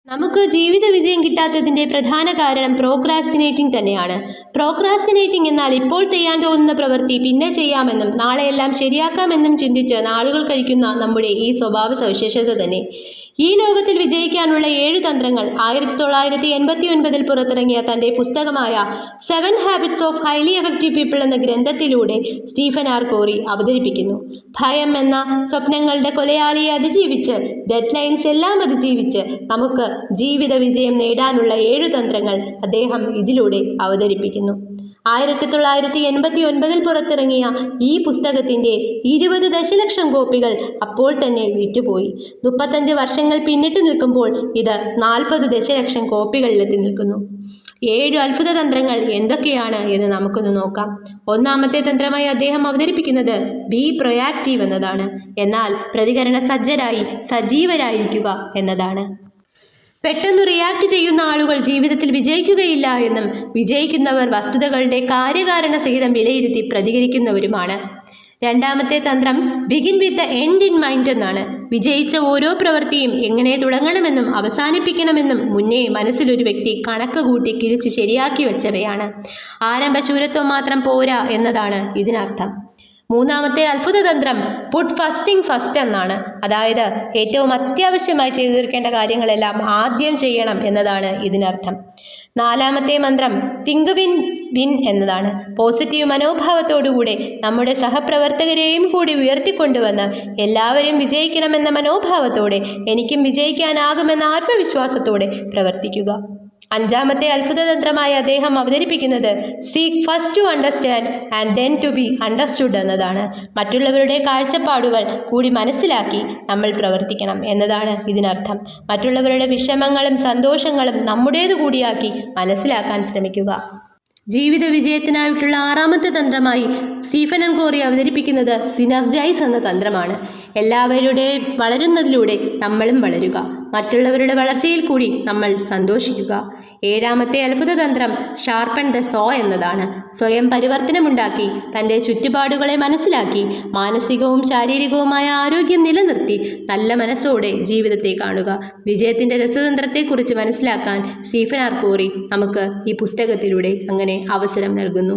നമുക്ക് ജീവിത വിജയം കിട്ടാത്തതിൻ്റെ പ്രധാന കാരണം പ്രോക്രാസ്റ്റിനേറ്റിംഗ് തന്നെയാണ്. പ്രോക്രാസ്റ്റിനേറ്റിംഗ് എന്നാൽ ഇപ്പോൾ ചെയ്യാൻ തോന്നുന്ന പ്രവൃത്തി പിന്നെ ചെയ്യാമെന്നും നാളെയെല്ലാം ശരിയാക്കാമെന്നും ചിന്തിച്ച് നാളുകൾ കഴിക്കുന്ന നമ്മുടെ ഈ സ്വഭാവ സവിശേഷത തന്നെ. ഈ ലോകത്തിൽ വിജയിക്കാനുള്ള 7 തന്ത്രങ്ങൾ 1989 പുറത്തിറങ്ങിയ തൻ്റെ പുസ്തകമായ 7 habits of highly effective people എന്ന ഗ്രന്ഥത്തിലൂടെ സ്റ്റീഫൻ ആർ കോറി അവതരിപ്പിക്കുന്നു. ഭയം എന്ന സ്വപ്നങ്ങളുടെ കൊലയാളിയെ അതിജീവിച്ച്, ഡെഡ് ലൈൻസ് എല്ലാം അതിജീവിച്ച് നമുക്ക് ജീവിത വിജയം നേടാനുള്ള 7 തന്ത്രങ്ങൾ അദ്ദേഹം ഇതിലൂടെ അവതരിപ്പിക്കുന്നു. 1989 പുറത്തിറങ്ങിയ ഈ പുസ്തകത്തിൻ്റെ 20 ദശലക്ഷം കോപ്പികൾ അപ്പോൾ തന്നെ വിറ്റുപോയി. 35 വർഷങ്ങൾ പിന്നിട്ട് നിൽക്കുമ്പോൾ ഇത് 40 ദശലക്ഷം കോപ്പികളിലെത്തി നിൽക്കുന്നു. 7 അത്ഭുത തന്ത്രങ്ങൾ എന്തൊക്കെയാണ് എന്ന് നമുക്കൊന്ന് നോക്കാം. ഒന്നാമത്തെ തന്ത്രമായി അദ്ദേഹം അവതരിപ്പിക്കുന്നത് ബി പ്രൊയാക്റ്റീവ് എന്നതാണ്. എന്നാൽ പ്രതികരണ സജ്ജരായി സജീവരായിരിക്കുക എന്നതാണ്. പെട്ടെന്ന് റിയാക്ട് ചെയ്യുന്ന ആളുകൾ ജീവിതത്തിൽ വിജയിക്കുകയില്ല എന്നും വിജയിക്കുന്നവർ വസ്തുതകളുടെ കാര്യകാരണ സഹിതം വിലയിരുത്തി പ്രതികരിക്കുന്നവരുമാണ്. രണ്ടാമത്തെ തന്ത്രം begin with the end in mind എന്നാണ്. വിജയിച്ച ഓരോ പ്രവൃത്തിയും എങ്ങനെ തുടങ്ങണമെന്നും അവസാനിപ്പിക്കണമെന്നും മുന്നേ മനസ്സിലൊരു വ്യക്തി കണക്ക് കൂട്ടി കിഴിച്ച് ശരിയാക്കി വെച്ചവയാണ്. ആരംഭശൂരത്വം മാത്രം പോരാ എന്നതാണ് ഇതിനർത്ഥം. മൂന്നാമത്തെ അത്ഭുത തന്ത്രം പുട്ട് ഫസ്റ്റ് തിങ് ഫസ്റ്റ് എന്നാണ്. അതായത് ഏറ്റവും അത്യാവശ്യമായി ചെയ്തു തീർക്കേണ്ട കാര്യങ്ങളെല്ലാം ആദ്യം ചെയ്യണം എന്നതാണ് ഇതിനർത്ഥം. നാലാമത്തെ മന്ത്രം തിങ്ക് വിൻ വിൻ എന്നതാണ്. പോസിറ്റീവ് മനോഭാവത്തോടുകൂടെ നമ്മുടെ സഹപ്രവർത്തകരെയും കൂടി ഉയർത്തിക്കൊണ്ടുവന്ന് എല്ലാവരും വിജയിക്കണമെന്ന മനോഭാവത്തോടെ എനിക്കും വിജയിക്കാനാകുമെന്ന ആത്മവിശ്വാസത്തോടെ പ്രവർത്തിക്കുക. അഞ്ചാമത്തെ അത്ഭുതതന്ത്രമായി അദ്ദേഹം അവതരിപ്പിക്കുന്നത് seek first to understand and then to be understood എന്നതാണ്. മറ്റുള്ളവരുടെ കാഴ്ചപ്പാടുകൾ കൂടി മനസ്സിലാക്കി നമ്മൾ പ്രവർത്തിക്കണം എന്നതാണ് ഇതിനർത്ഥം. മറ്റുള്ളവരുടെ വിഷമങ്ങളും സന്തോഷങ്ങളും നമ്മുടേതു കൂടിയാക്കി മനസ്സിലാക്കാൻ ശ്രമിക്കുക. ജീവിത വിജയത്തിനായിട്ടുള്ള 6ാമത്തെ തന്ത്രമായി സ്റ്റീഫൻ ആർ കോറി അവതരിപ്പിക്കുന്നത് സിനർജൈസ് എന്ന തന്ത്രമാണ്. എല്ലാവരുടെയും വളരുന്നതിലൂടെ നമ്മളും വളരുക, മറ്റുള്ളവരുടെ വളർച്ചയിൽ കൂടി നമ്മൾ സന്തോഷിക്കുക. 7ാമത്തെ അത്ഭുത തന്ത്രം ഷാർപ്പൺ ദ സോ എന്നതാണ്. സ്വയം പരിവർത്തനമുണ്ടാക്കി തൻ്റെ ചുറ്റുപാടുകളെ മനസ്സിലാക്കി മാനസികവും ശാരീരികവുമായ ആരോഗ്യം നിലനിർത്തി നല്ല മനസ്സോടെ ജീവിതത്തെ കാണുക. വിജയത്തിൻ്റെ രസതന്ത്രത്തെക്കുറിച്ച് മനസ്സിലാക്കാൻ സ്റ്റീഫൻ ആർ കോറി നമുക്ക് ഈ പുസ്തകത്തിലൂടെ അങ്ങനെ അവസരം നൽകുന്നു.